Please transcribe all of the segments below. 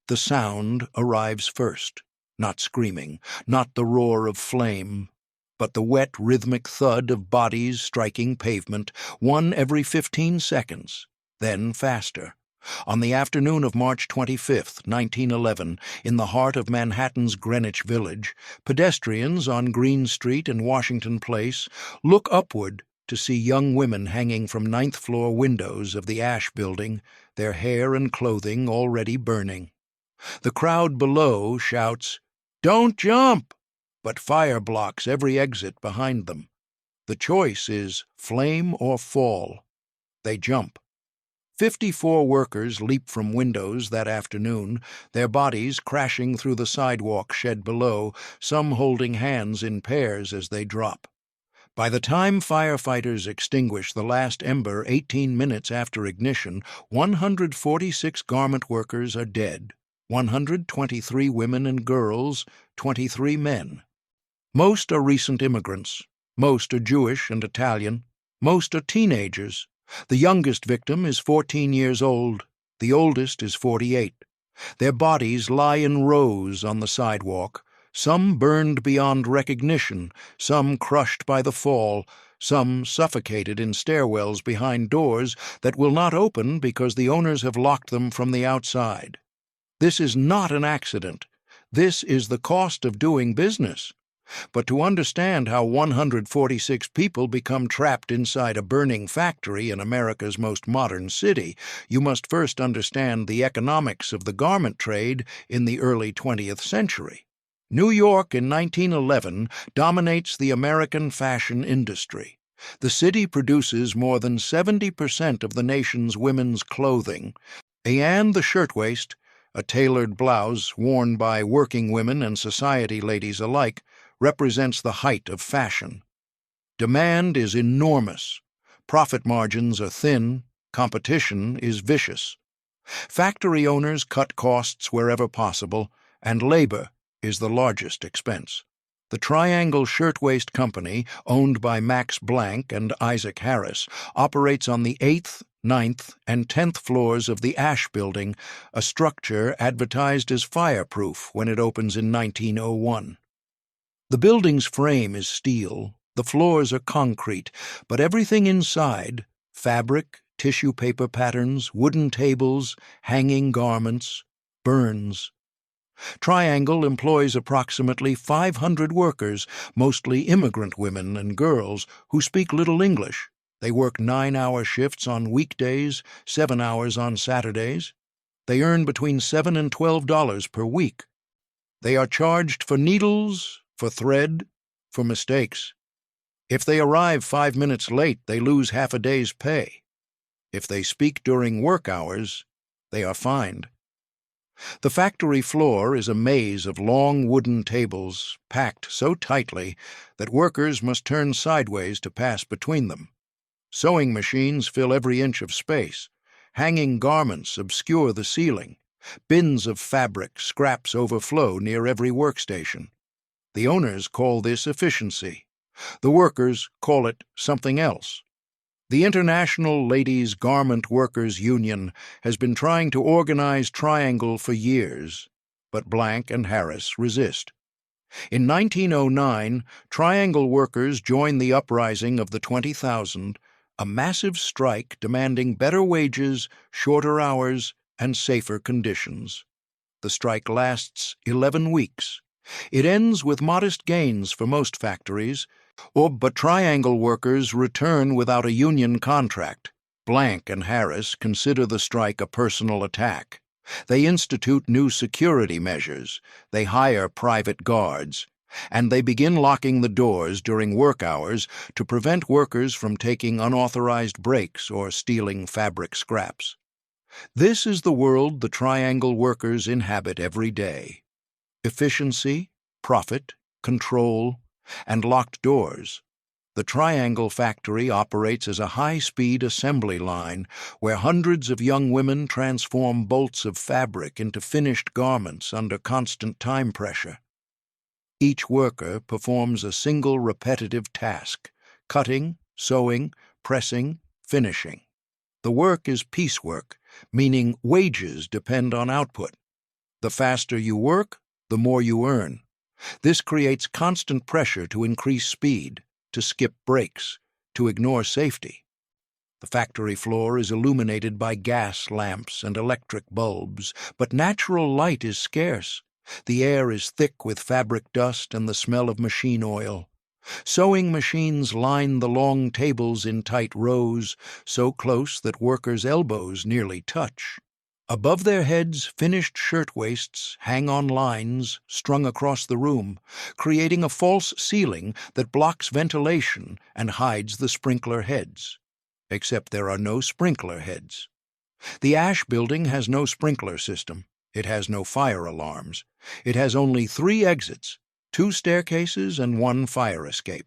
The sound arrives first, not screaming, not the roar of flame, but the wet, rhythmic thud of bodies striking pavement, one every 15 seconds, then faster. On the afternoon of March 25, 1911, in the heart of Manhattan's Greenwich Village, pedestrians on Green Street and Washington Place look upward to see young women hanging from ninth-floor windows of the Ash Building, their hair and clothing already burning. The crowd below shouts, "Don't jump!" but fire blocks every exit behind them. The choice is flame or fall. They jump. 54 workers leap from windows that afternoon, their bodies crashing through the sidewalk shed below, some holding hands in pairs as they drop. By the time firefighters extinguish the last ember 18 minutes after ignition, 146 garment workers are dead, 123 women and girls, 23 men. Most are recent immigrants. Most are Jewish and Italian. Most are teenagers. The youngest victim is 14 years old. The oldest is 48. Their bodies lie in rows on the sidewalk, some burned beyond recognition, some crushed by the fall, some suffocated in stairwells behind doors that will not open because the owners have locked them from the outside. This is not an accident. This is the cost of doing business. But to understand how 146 people become trapped inside a burning factory in America's most modern city, you must first understand the economics of the garment trade in the early 20th century. New York in 1911 dominates the American fashion industry. The city produces more than 70% of the nation's women's clothing, and the shirtwaist, a tailored blouse worn by working women and society ladies alike, represents the height of fashion. Demand is enormous. Profit margins are thin. Competition is vicious. Factory owners cut costs wherever possible, and labor is the largest expense. The Triangle Shirtwaist Company, owned by Max Blank and Isaac Harris, operates on the 8th, 9th, and 10th floors of the Ash Building, a structure advertised as fireproof when it opens in 1901. The building's frame is steel, the floors are concrete, but everything inside, fabric, tissue paper patterns, wooden tables, hanging garments, burns. Triangle employs approximately 500 workers, mostly immigrant women and girls, who speak little English. They work 9-hour shifts on weekdays, 7 hours on Saturdays. They earn between $7 and $12 per week. They are charged for needles, for thread, for mistakes. If they arrive 5 minutes late, they lose half a day's pay. If they speak during work hours, they are fined. The factory floor is a maze of long wooden tables, packed so tightly that workers must turn sideways to pass between them. Sewing machines fill every inch of space. Hanging garments obscure the ceiling. Bins of fabric, scraps overflow near every workstation. The owners call this efficiency. The workers call it something else. The International Ladies Garment Workers Union has been trying to organize Triangle for years, but Blank and Harris resist. In 1909, Triangle workers joined the uprising of the 20,000, a massive strike demanding better wages, shorter hours, and safer conditions. The strike lasts 11 weeks. It ends with modest gains for most factories, but Triangle workers return without a union contract. Blank and Harris consider the strike a personal attack. They institute new security measures. They hire private guards. And they begin locking the doors during work hours to prevent workers from taking unauthorized breaks or stealing fabric scraps. This is the world the Triangle workers inhabit every day. Efficiency, profit, control, and locked doors. The Triangle factory operates as a high-speed assembly line where hundreds of young women transform bolts of fabric into finished garments under constant time pressure. Each worker performs a single repetitive task: cutting, sewing, pressing, finishing. The work is piecework, meaning wages depend on output. The faster you work, the more you earn. This creates constant pressure to increase speed, to skip breaks, to ignore safety. The factory floor is illuminated by gas lamps and electric bulbs, but natural light is scarce. The air is thick with fabric dust and the smell of machine oil. Sewing machines line the long tables in tight rows, so close that workers' elbows nearly touch. Above their heads, finished shirtwaists hang on lines strung across the room, creating a false ceiling that blocks ventilation and hides the sprinkler heads. Except there are no sprinkler heads. The ash building has no sprinkler system. It has no fire alarms. It has only 3 exits, 2 staircases and 1 fire escape.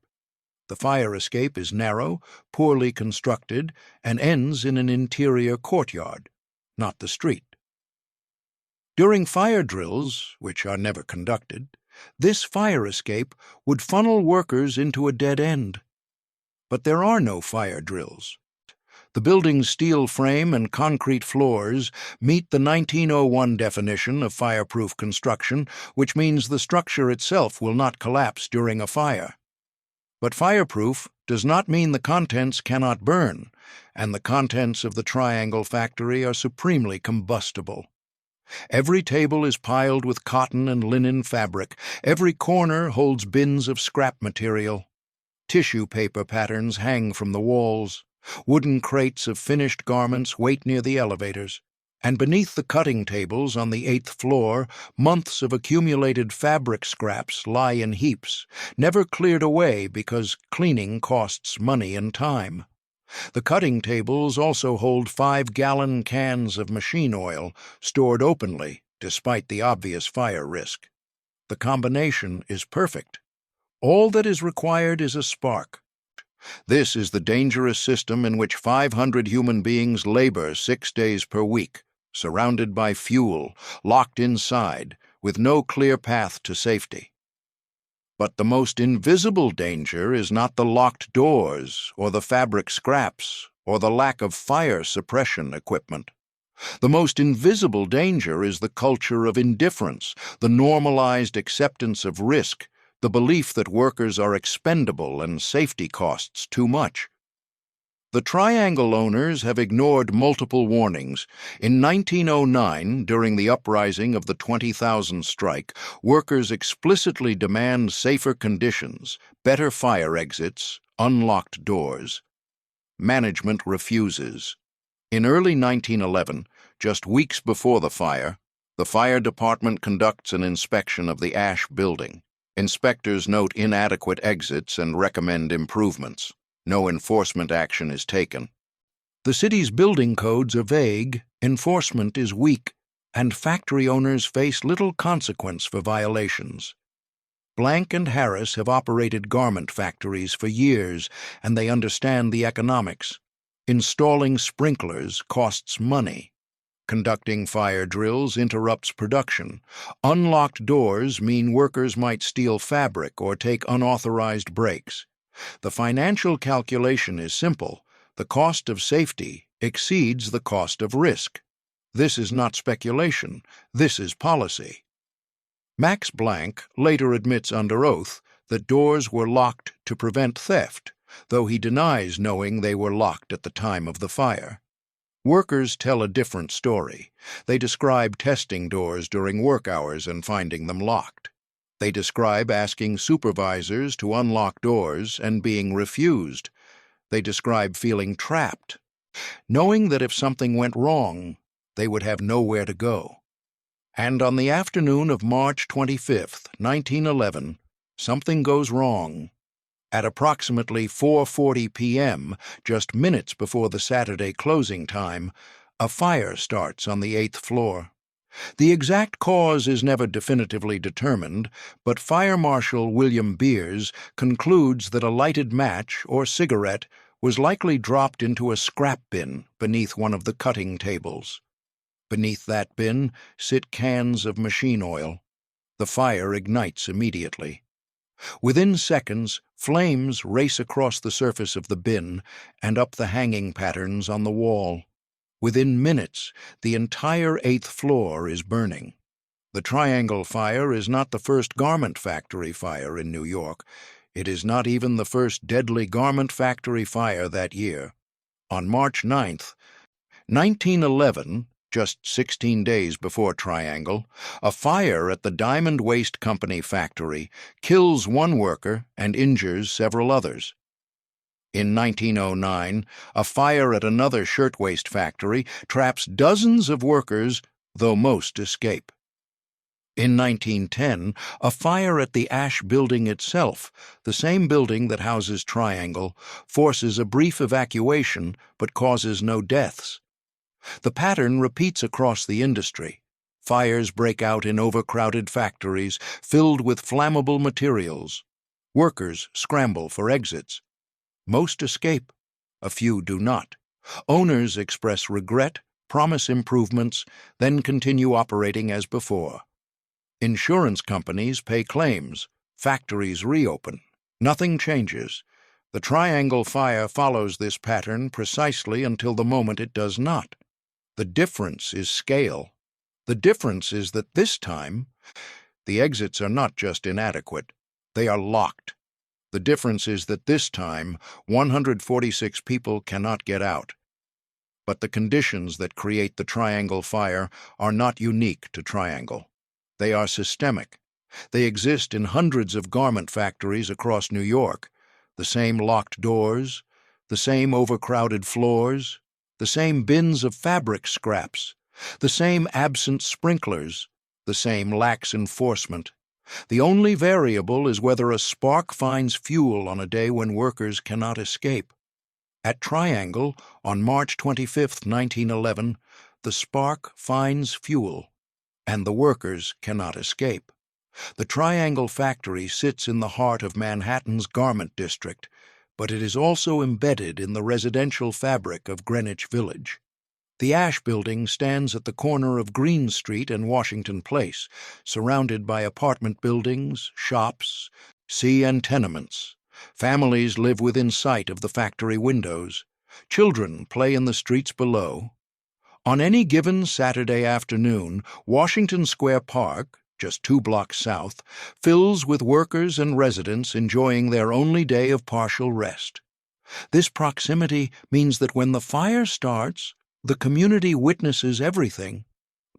The fire escape is narrow, poorly constructed, and ends in an interior courtyard, not the street. During fire drills, which are never conducted, this fire escape would funnel workers into a dead end. But there are no fire drills. The building's steel frame and concrete floors meet the 1901 definition of fireproof construction, which means the structure itself will not collapse during a fire. But fireproof does not mean the contents cannot burn, and the contents of the Triangle factory are supremely combustible. Every table is piled with cotton and linen fabric. Every corner holds bins of scrap material. Tissue paper patterns hang from the walls. Wooden crates of finished garments wait near the elevators, and beneath the cutting tables on the 8th floor, months of accumulated fabric scraps lie in heaps, never cleared away because cleaning costs money and time. The cutting tables also hold 5-gallon cans of machine oil, stored openly, despite the obvious fire risk. The combination is perfect. All that is required is a spark. This is the dangerous system in which 500 human beings labor 6 days per week, surrounded by fuel, locked inside, with no clear path to safety. But the most invisible danger is not the locked doors, or the fabric scraps, or the lack of fire suppression equipment. The most invisible danger is the culture of indifference, the normalized acceptance of risk, the belief that workers are expendable and safety costs too much. The Triangle owners have ignored multiple warnings. In 1909, during the uprising of the 20,000 strike, workers explicitly demand safer conditions, better fire exits, unlocked doors. Management refuses. In early 1911, just weeks before the fire department conducts an inspection of the ash building. Inspectors note inadequate exits and recommend improvements. No enforcement action is taken. The city's building codes are vague, enforcement is weak, and factory owners face little consequence for violations. Blank and Harris have operated garment factories for years, and they understand the economics. Installing sprinklers costs money. Conducting fire drills interrupts production. Unlocked doors mean workers might steal fabric or take unauthorized breaks. The financial calculation is simple. The cost of safety exceeds the cost of risk. This is not speculation. This is policy. Max Blank later admits under oath that doors were locked to prevent theft, though he denies knowing they were locked at the time of the fire. Workers tell a different story. They describe testing doors during work hours and finding them locked. They describe asking supervisors to unlock doors and being refused. They describe feeling trapped, knowing that if something went wrong, they would have nowhere to go. And on the afternoon of March 25, 1911, something goes wrong. At approximately 4:40 p.m., just minutes before the Saturday closing time, a fire starts on the 8th floor. The exact cause is never definitively determined, but Fire Marshal William Beers concludes that a lighted match or cigarette was likely dropped into a scrap bin beneath one of the cutting tables. Beneath that bin sit cans of machine oil. The fire ignites immediately. Within seconds, flames race across the surface of the bin and up the hanging patterns on the wall. Within minutes, the entire 8th floor is burning. The Triangle Fire is not the first garment factory fire in New York. It is not even the first deadly garment factory fire that year. On March 9th, 1911, just 16 days before Triangle, a fire at the Diamond Waste Company factory kills one worker and injures several others. In 1909, a fire at another shirtwaist factory traps dozens of workers, though most escape. In 1910, a fire at the Ash Building itself, the same building that houses Triangle, forces a brief evacuation but causes no deaths. The pattern repeats across the industry. Fires break out in overcrowded factories filled with flammable materials. Workers scramble for exits. Most escape. A few do not. Owners express regret, promise improvements, then continue operating as before. Insurance companies pay claims. Factories reopen. Nothing changes. The Triangle Fire follows this pattern precisely until the moment it does not. The difference is scale. The difference is that this time, the exits are not just inadequate, they are locked. The difference is that this time, 146 people cannot get out. But the conditions that create the Triangle Fire are not unique to Triangle. They are systemic. They exist in hundreds of garment factories across New York. The same locked doors, the same overcrowded floors, the same bins of fabric scraps, the same absent sprinklers, the same lax enforcement. The only variable is whether a spark finds fuel on a day when workers cannot escape. At Triangle, on March 25, 1911, the spark finds fuel, and the workers cannot escape. The Triangle factory sits in the heart of Manhattan's garment district, but it is also embedded in the residential fabric of Greenwich Village. The Ash Building stands at the corner of Green Street and Washington Place, surrounded by apartment buildings, shops, and tenements. Families live within sight of the factory windows. Children play in the streets below. On any given Saturday afternoon, Washington Square Park, just 2 blocks south, fills with workers and residents enjoying their only day of partial rest. This proximity means that when the fire starts, the community witnesses everything.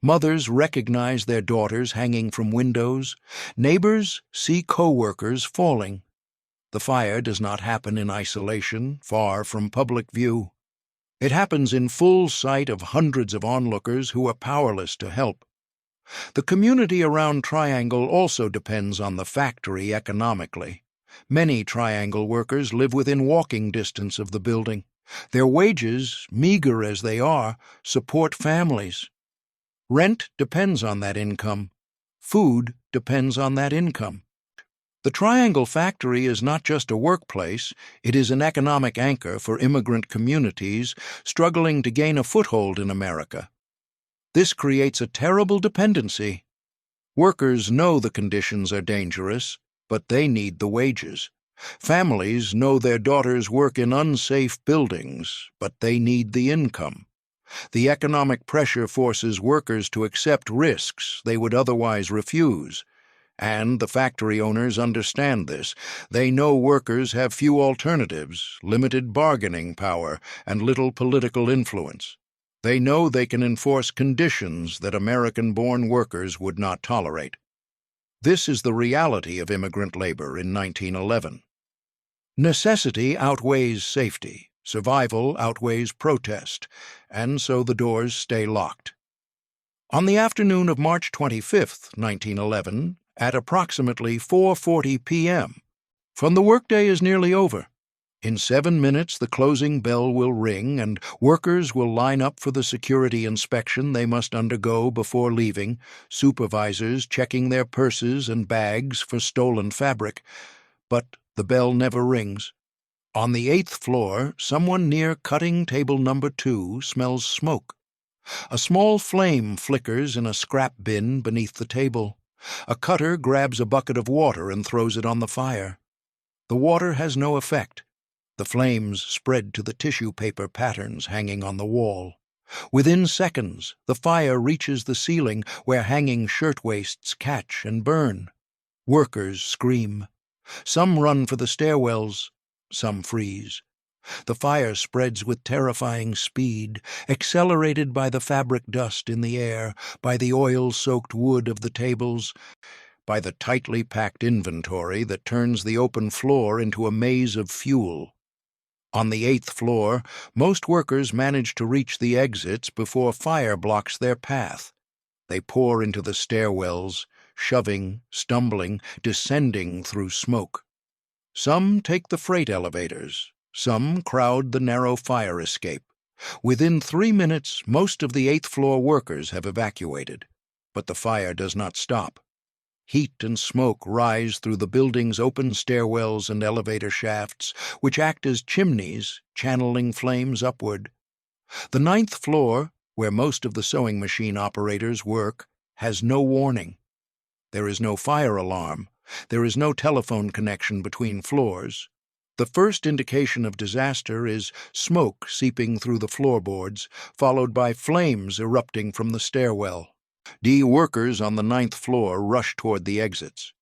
Mothers recognize their daughters hanging from windows. Neighbors see co-workers falling. The fire does not happen in isolation, far from public view. It happens in full sight of hundreds of onlookers who are powerless to help. The community around Triangle also depends on the factory economically. Many Triangle workers live within walking distance of the building. Their wages, meager as they are, support families. Rent depends on that income. Food depends on that income. The Triangle factory is not just a workplace, it is an economic anchor for immigrant communities struggling to gain a foothold in America. This creates a terrible dependency. Workers know the conditions are dangerous, but they need the wages. Families know their daughters work in unsafe buildings, but they need the income. The economic pressure forces workers to accept risks they would otherwise refuse. And the factory owners understand this. They know workers have few alternatives, limited bargaining power, and little political influence. They know they can enforce conditions that American-born workers would not tolerate. This is the reality of immigrant labor in 1911. Necessity outweighs safety, survival outweighs protest, and so the doors stay locked. On the afternoon of March 25, 1911, at approximately 4:40 p.m., the workday is nearly over. In 7 minutes the closing bell will ring and workers will line up for the security inspection they must undergo before leaving, supervisors checking their purses and bags for stolen fabric. But the bell never rings. On the 8th floor, someone near cutting table number 2 smells smoke. A small flame flickers in a scrap bin beneath the table. A cutter grabs a bucket of water and throws it on the fire. The water has no effect. The flames spread to the tissue paper patterns hanging on the wall. Within seconds, the fire reaches the ceiling where hanging shirtwaists catch and burn. Workers scream. Some run for the stairwells, some freeze. The fire spreads with terrifying speed, accelerated by the fabric dust in the air, by the oil-soaked wood of the tables, by the tightly packed inventory that turns the open floor into a maze of fuel. On the 8th floor, most workers manage to reach the exits before fire blocks their path. They pour into the stairwells, shoving, stumbling, descending through smoke. Some take the freight elevators. Some crowd the narrow fire escape. Within 3 minutes, most of the 8th floor workers have evacuated. But the fire does not stop. Heat and smoke rise through the building's open stairwells and elevator shafts, which act as chimneys, channeling flames upward. The 9th floor, where most of the sewing machine operators work, has no warning. There is no fire alarm. There is no telephone connection between floors. The first indication of disaster is smoke seeping through the floorboards, followed by flames erupting from the stairwell. Workers on the 9th floor rush toward the exits.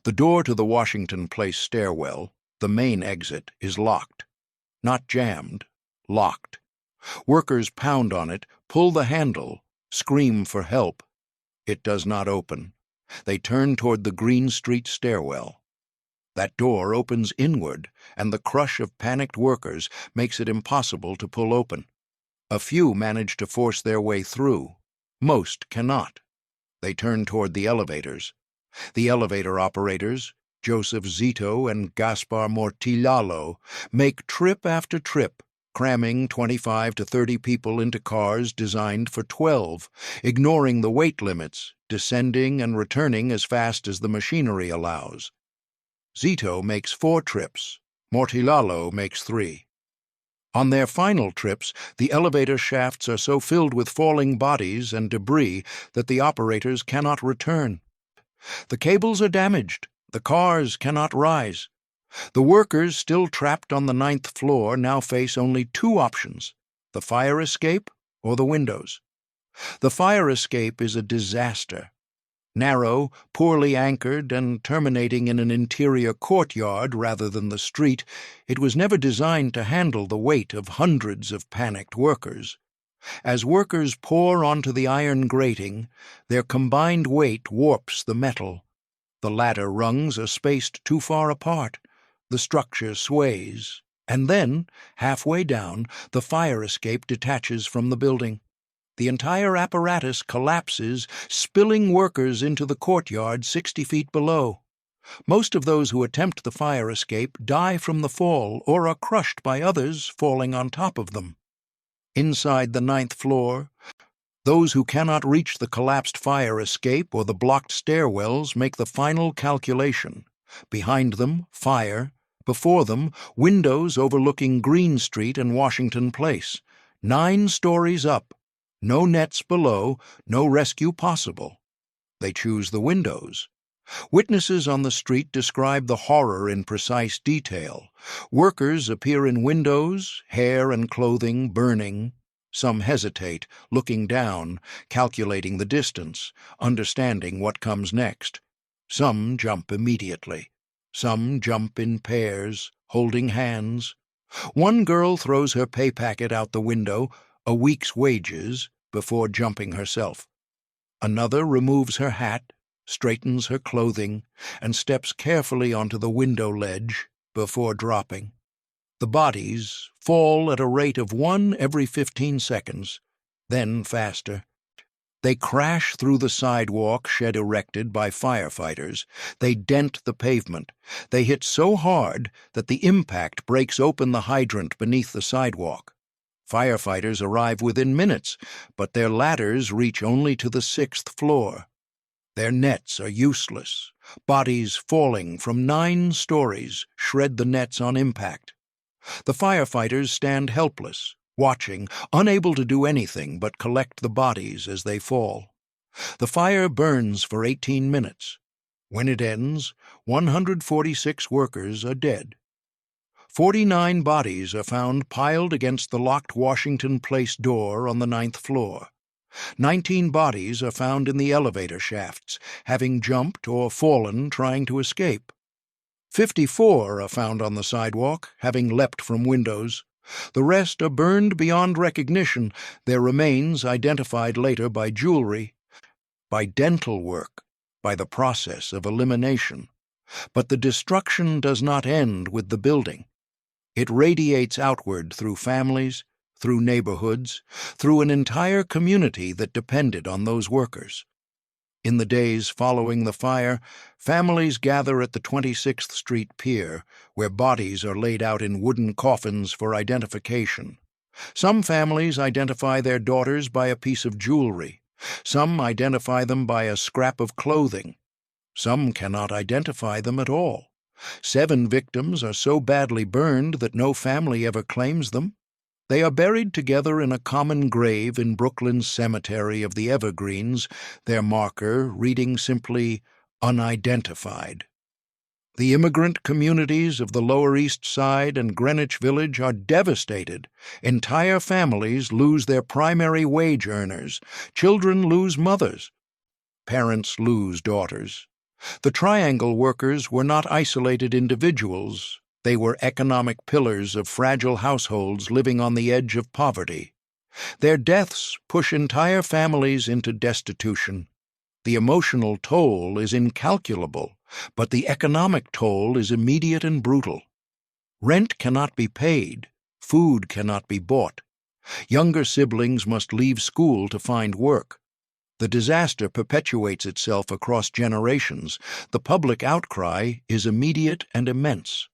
The door to the Washington Place stairwell, the main exit, is locked. Not jammed, locked. Workers pound on it, pull the handle, scream for help. It does not open. They turn toward the Green Street stairwell. That door opens inward, and the crush of panicked workers makes it impossible to pull open. A few manage to force their way through. Most cannot. They turn toward the elevators. The elevator operators, Joseph Zito and Gaspar Mortillalo, make trip after trip, cramming 25 to 30 people into cars designed for 12, ignoring the weight limits, descending and returning as fast as the machinery allows. Zito makes 4 trips. Mortillalo makes 3. On their final trips, the elevator shafts are so filled with falling bodies and debris that the operators cannot return. The cables are damaged. The cars cannot rise. The workers still trapped on the 9th floor now face only 2 options: the fire escape or the windows. The fire escape is a disaster. Narrow, poorly anchored, and terminating in an interior courtyard rather than the street, it was never designed to handle the weight of hundreds of panicked workers. As workers pour onto the iron grating, their combined weight warps the metal. The ladder rungs are spaced too far apart. The structure sways, and then, halfway down, the fire escape detaches from the building. The entire apparatus collapses, spilling workers into the courtyard 60 feet below. Most of those who attempt the fire escape die from the fall or are crushed by others falling on top of them. Inside the 9th floor, those who cannot reach the collapsed fire escape or the blocked stairwells make the final calculation. Behind them, fire. Before them, windows overlooking Green Street and Washington Place. 9 stories up. No nets below, no rescue possible. They choose the windows. Witnesses on the street describe the horror in precise detail. Workers appear in windows, hair and clothing burning. Some hesitate, looking down, calculating the distance, understanding what comes next. Some jump immediately. Some jump in pairs, holding hands. One girl throws her pay packet out the window, a week's wages, before jumping herself. Another removes her hat, straightens her clothing, and steps carefully onto the window ledge before dropping. The bodies fall at a rate of 1 every 15 seconds, then faster. They crash through the sidewalk shed erected by firefighters. They dent the pavement. They hit so hard that the impact breaks open the hydrant beneath the sidewalk. Firefighters arrive within minutes, but their ladders reach only to the 6th floor. Their nets are useless. Bodies falling from 9 stories shred the nets on impact. The firefighters stand helpless, watching, unable to do anything but collect the bodies as they fall. The fire burns for 18 minutes. When it ends, 146 workers are dead. 49 bodies are found piled against the locked Washington Place door on the 9th floor. 19 bodies are found in the elevator shafts, having jumped or fallen trying to escape. 54 are found on the sidewalk, having leapt from windows. The rest are burned beyond recognition, their remains identified later by jewelry, by dental work, by the process of elimination. But the destruction does not end with the building. It radiates outward through families, through neighborhoods, through an entire community that depended on those workers. In the days following the fire, families gather at the 26th Street Pier, where bodies are laid out in wooden coffins for identification. Some families identify their daughters by a piece of jewelry. Some identify them by a scrap of clothing. Some cannot identify them at all. 7 victims are so badly burned that no family ever claims them. They are buried together in a common grave in Brooklyn's cemetery of the Evergreens, their marker reading simply unidentified. The immigrant communities of the Lower East Side and Greenwich Village are devastated. Entire families lose their primary wage earners. Children lose mothers. Parents lose daughters. The Triangle workers were not isolated individuals. They were economic pillars of fragile households living on the edge of poverty. Their deaths push entire families into destitution. The emotional toll is incalculable, but the economic toll is immediate and brutal. Rent cannot be paid. Food cannot be bought. Younger siblings must leave school to find work. The disaster perpetuates itself across generations. The public outcry is immediate and immense.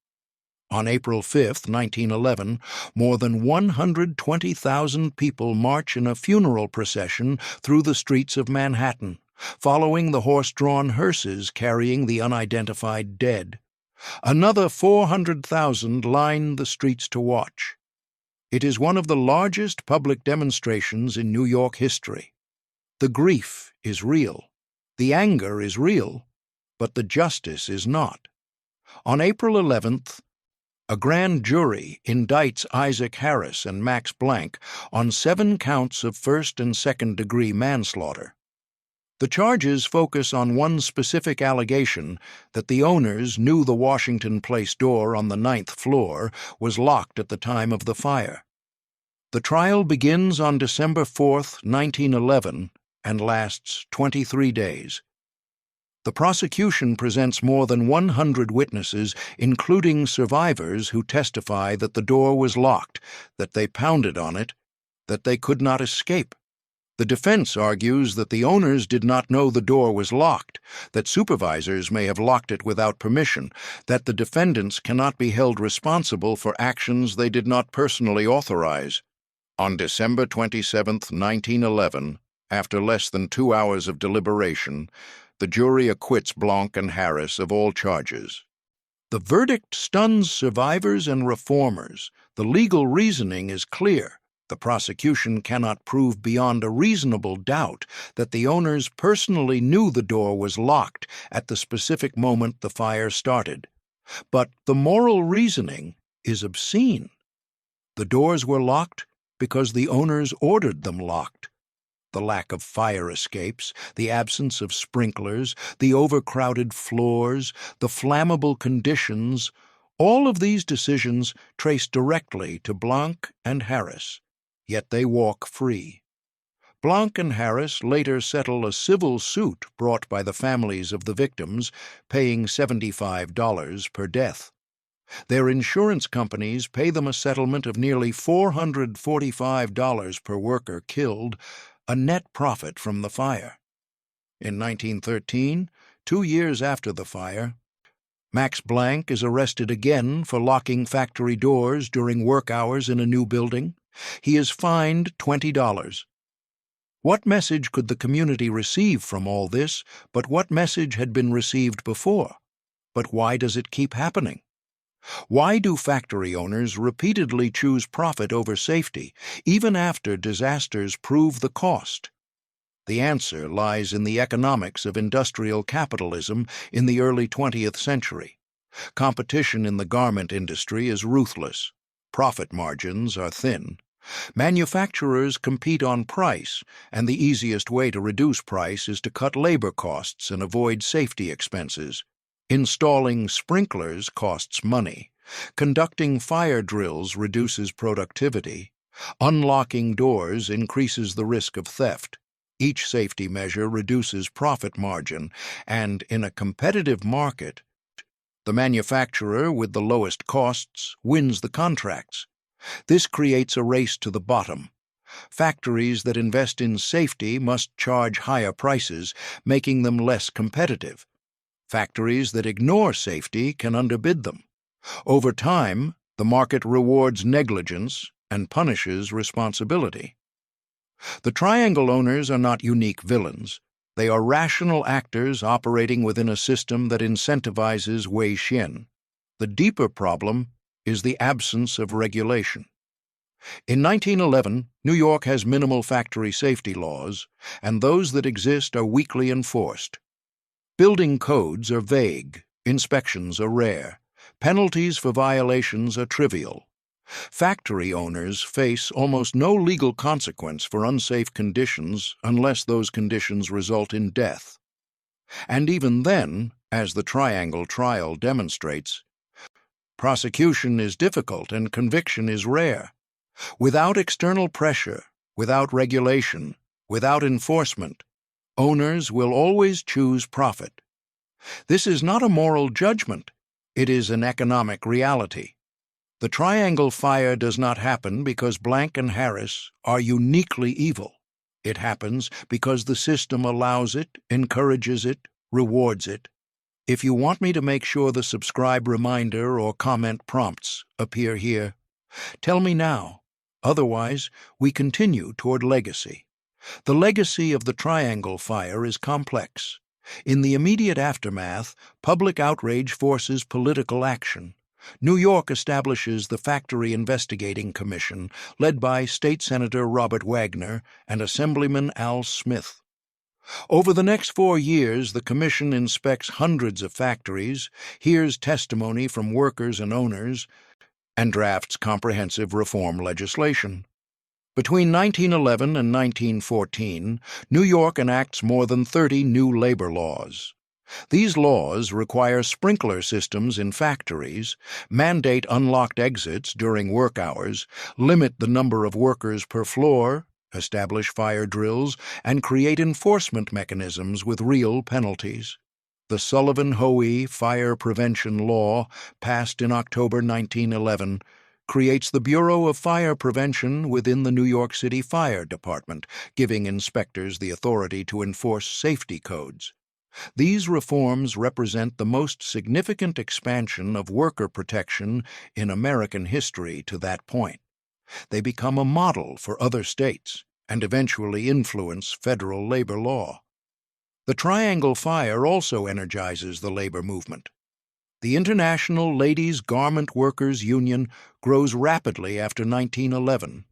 On April 5, 1911, more than 120,000 people march in a funeral procession through the streets of Manhattan, following the horse-drawn hearses carrying the unidentified dead. Another 400,000 line the streets to watch. It is one of the largest public demonstrations in New York history. The grief is real. The anger is real, but the justice is not. On April 11th, a grand jury indicts Isaac Harris and Max Blank on 7 counts of first- and second-degree manslaughter. The charges focus on one specific allegation that the owners knew the Washington Place door on the 9th floor was locked at the time of the fire. The trial begins on December 4, 1911, and lasts 23 days. The prosecution presents more than 100 witnesses, including survivors who testify that the door was locked, that they pounded on it, that they could not escape. The defense argues that the owners did not know the door was locked, that supervisors may have locked it without permission, that the defendants cannot be held responsible for actions they did not personally authorize. On December 27, 1911, after less than 2 hours of deliberation, the jury acquits Blanc and Harris of all charges. The verdict stuns survivors and reformers. The legal reasoning is clear. The prosecution cannot prove beyond a reasonable doubt that the owners personally knew the door was locked at the specific moment the fire started. But the moral reasoning is obscene. The doors were locked because the owners ordered them locked. The lack of fire escapes, the absence of sprinklers, the overcrowded floors, the flammable conditions, all of these decisions trace directly to Blanc and Harris, yet they walk free. Blanc and Harris later settle a civil suit brought by the families of the victims, paying $75 per death. Their insurance companies pay them a settlement of nearly $445 per worker killed, a net profit from the fire. In 1913, 2 years after the fire, Max Blank is arrested again for locking factory doors during work hours in a new building. He is fined $20. What message could the community receive from all this, but what message had been received before? But why does it keep happening? Why do factory owners repeatedly choose profit over safety, even after disasters prove the cost? The answer lies in the economics of industrial capitalism in the early 20th century. Competition in the garment industry is ruthless. Profit margins are thin. Manufacturers compete on price, and the easiest way to reduce price is to cut labor costs and avoid safety expenses. Installing sprinklers costs money. Conducting fire drills reduces productivity. Unlocking doors increases the risk of theft. Each safety measure reduces profit margin, and in a competitive market, the manufacturer with the lowest costs wins the contracts. This creates a race to the bottom. Factories that invest in safety must charge higher prices, making them less competitive. Factories that ignore safety can underbid them. Over time, the market rewards negligence and punishes responsibility. The triangle owners are not unique villains. They are rational actors operating within a system that incentivizes Wei Xin. The deeper problem is the absence of regulation. In 1911, New York has minimal factory safety laws, and those that exist are weakly enforced. Building codes are vague, inspections are rare, penalties for violations are trivial. Factory owners face almost no legal consequence for unsafe conditions unless those conditions result in death. And even then, as the triangle trial demonstrates, prosecution is difficult and conviction is rare. Without external pressure, without regulation, without enforcement, owners will always choose profit. This is not a moral judgment, it is an economic reality. The triangle fire does not happen because Blank and Harris are uniquely evil. It happens because the system allows it, encourages it, rewards it. If you want me to make sure the subscribe reminder or comment prompts appear here, tell me now. Otherwise, we continue toward legacy. The legacy of the triangle fire is complex. In the immediate aftermath, public outrage forces political action. New York establishes the Factory Investigating Commission, led by State Senator Robert Wagner and Assemblyman Al Smith. Over the next 4 years, the commission inspects hundreds of factories, hears testimony from workers and owners, and drafts comprehensive reform legislation. Between 1911 and 1914, New York enacts more than 30 new labor laws. These laws require sprinkler systems in factories, mandate unlocked exits during work hours, limit the number of workers per floor, establish fire drills, and create enforcement mechanisms with real penalties. The Sullivan-Hoey Fire Prevention Law, passed in October 1911, creates the Bureau of Fire Prevention within the New York City Fire Department, giving inspectors the authority to enforce safety codes. These reforms represent the most significant expansion of worker protection in American history to that point. They become a model for other states and eventually influence federal labor law. The Triangle Fire also energizes the labor movement. The International Ladies Garment Workers Union grows rapidly after 1911,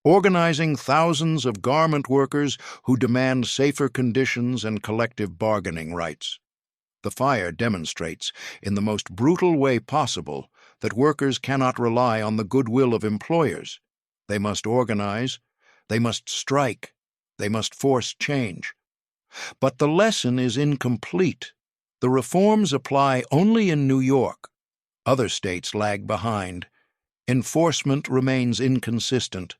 organizing thousands of garment workers who demand safer conditions and collective bargaining rights. The fire demonstrates, in the most brutal way possible, that workers cannot rely on the goodwill of employers. They must organize, they must strike, they must force change. But the lesson is incomplete. The reforms apply only in New York. Other states lag behind. Enforcement remains inconsistent.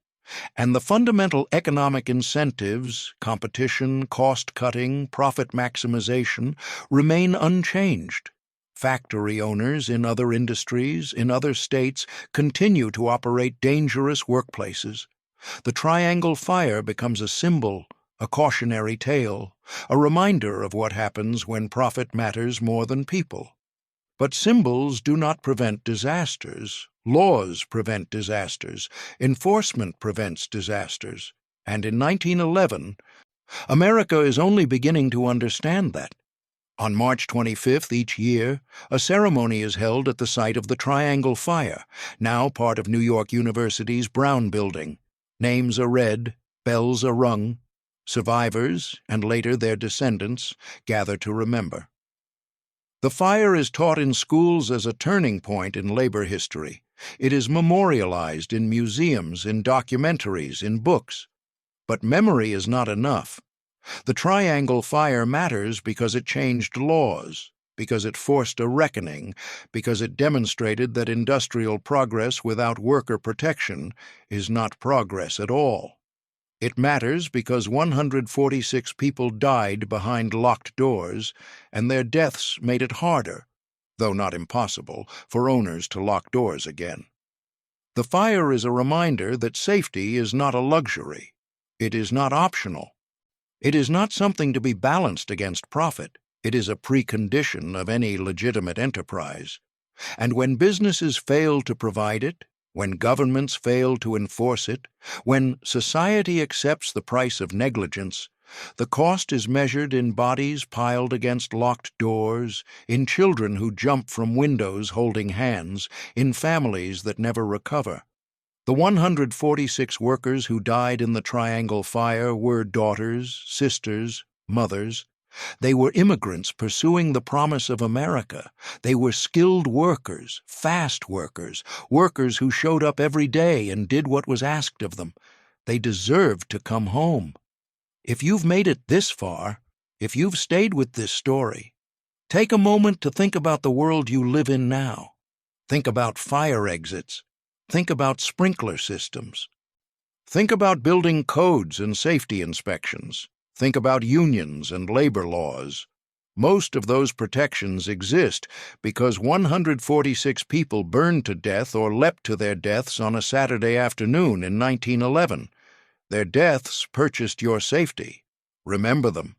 And the fundamental economic incentives, competition, cost-cutting, profit maximization, remain unchanged. Factory owners in other industries, in other states, continue to operate dangerous workplaces. The Triangle Fire becomes a symbol, a cautionary tale, a reminder of what happens when profit matters more than people. But symbols do not prevent disasters. Laws prevent disasters. Enforcement prevents disasters. And in 1911, America is only beginning to understand that. On March 25th each year, a ceremony is held at the site of the Triangle Fire, now part of New York University's Brown Building. Names are read, bells are rung. Survivors, and later their descendants, gather to remember. The fire is taught in schools as a turning point in labor history. It is memorialized in museums, in documentaries, in books. But memory is not enough. The Triangle Fire matters because it changed laws, because it forced a reckoning, because it demonstrated that industrial progress without worker protection is not progress at all. It matters because 146 people died behind locked doors, and their deaths made it harder, though not impossible, for owners to lock doors again. The fire is a reminder that safety is not a luxury. It is not optional. It is not something to be balanced against profit. It is a precondition of any legitimate enterprise. And when businesses fail to provide it, when governments fail to enforce it, when society accepts the price of negligence, the cost is measured in bodies piled against locked doors, in children who jump from windows holding hands, in families that never recover. The 146 workers who died in the Triangle Fire were daughters, sisters, mothers. They were immigrants pursuing the promise of America. They were skilled workers, fast workers, workers who showed up every day and did what was asked of them. They deserved to come home. If you've made it this far, if you've stayed with this story, take a moment to think about the world you live in now. Think about fire exits. Think about sprinkler systems. Think about building codes and safety inspections. Think about unions and labor laws. Most of those protections exist because 146 people burned to death or leapt to their deaths on a Saturday afternoon in 1911. Their deaths purchased your safety. Remember them.